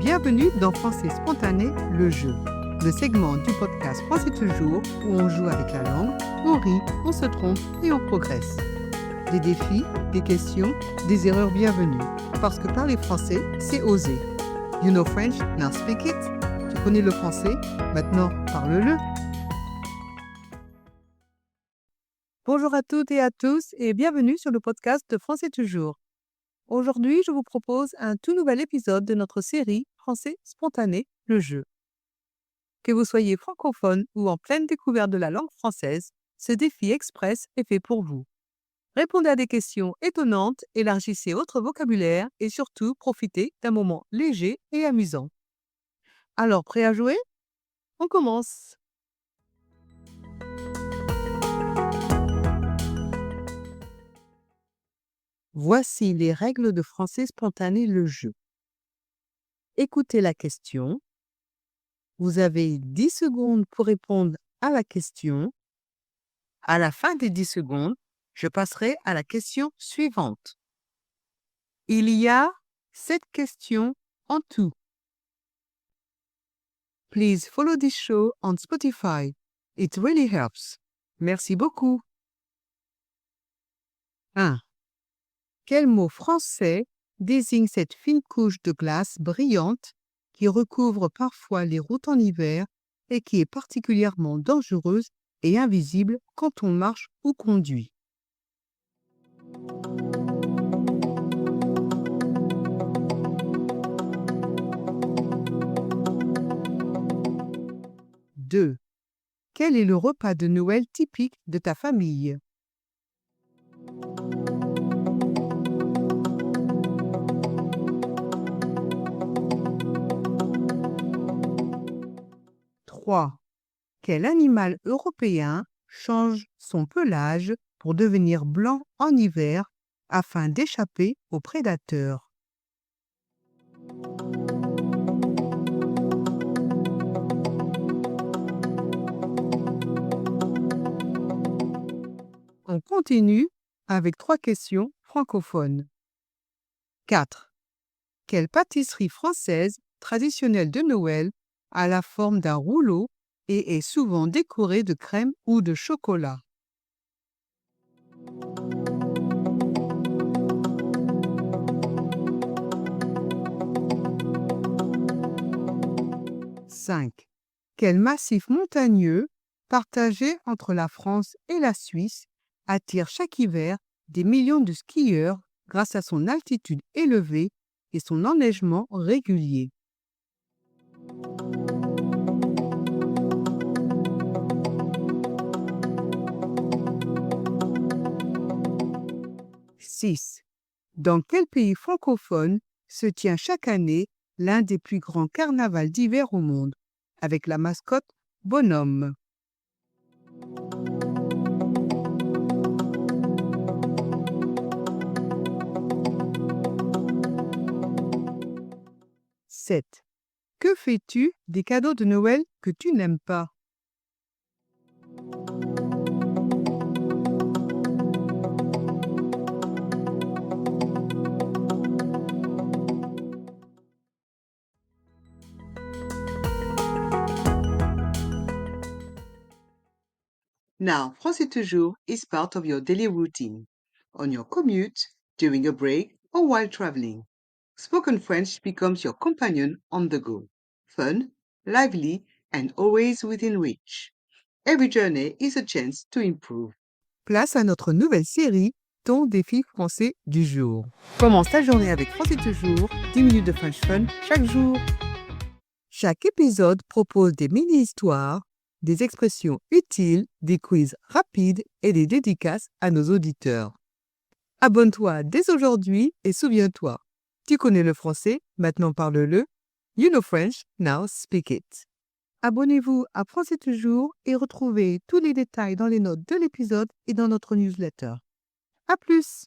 Bienvenue dans Français spontané, le jeu, le segment du podcast Français toujours où on joue avec la langue, on rit, on se trompe et on progresse. Des défis, des questions, des erreurs bienvenues. Parce que parler français, c'est oser. You know French, now speak it. Tu connais le français, maintenant parle-le. Bonjour à toutes et à tous et bienvenue sur le podcast de Français toujours. Aujourd'hui, je vous propose un tout nouvel épisode de notre série Français spontané, le jeu. Que vous soyez francophone ou en pleine découverte de la langue française, ce défi express est fait pour vous. Répondez à des questions étonnantes, élargissez votre vocabulaire et surtout profitez d'un moment léger et amusant. Alors, prêt à jouer? On commence! Voici les règles de français spontané, le jeu. Écoutez la question. Vous avez 10 secondes pour répondre à la question. À la fin des 10 secondes, je passerai à la question suivante. Il y a 7 questions en tout. Please follow this show on Spotify. It really helps. Merci beaucoup. 1. Quel mot français désigne cette fine couche de glace brillante qui recouvre parfois les routes en hiver et qui est particulièrement dangereuse et invisible quand on marche ou conduit? 2. Quel est le repas de Noël typique de ta famille? 3. Quel animal européen change son pelage pour devenir blanc en hiver afin d'échapper aux prédateurs? 'On continue avec 3 questions francophones. 4. Quelle pâtisserie française traditionnelle de Noël a la forme d'un rouleau et est souvent décorée de crème ou de chocolat? 5. Quel massif montagneux, partagé entre la France et la Suisse, attire chaque hiver des millions de skieurs grâce à son altitude élevée et son enneigement régulier? 6. Dans quel pays francophone se tient chaque année l'un des plus grands carnavals d'hiver au monde, avec la mascotte Bonhomme? 7. Que fais-tu des cadeaux de Noël que tu n'aimes pas? Now, Français toujours is part of your daily routine, on your commute, during a break, or while traveling. Spoken French becomes your companion on the go. Fun, lively, and always within reach. Every journey is a chance to improve. Place à notre nouvelle série, ton défi français du jour. Commence ta journée avec Français toujours, 10 minutes de French Fun chaque jour. Chaque épisode propose des mini-histoires, des expressions utiles, des quiz rapides et des dédicaces à nos auditeurs. Abonne-toi dès aujourd'hui et souviens-toi, tu connais le français, maintenant parle-le. You know French, now speak it. Abonnez-vous à Français toujours et retrouvez tous les détails dans les notes de l'épisode et dans notre newsletter. À plus!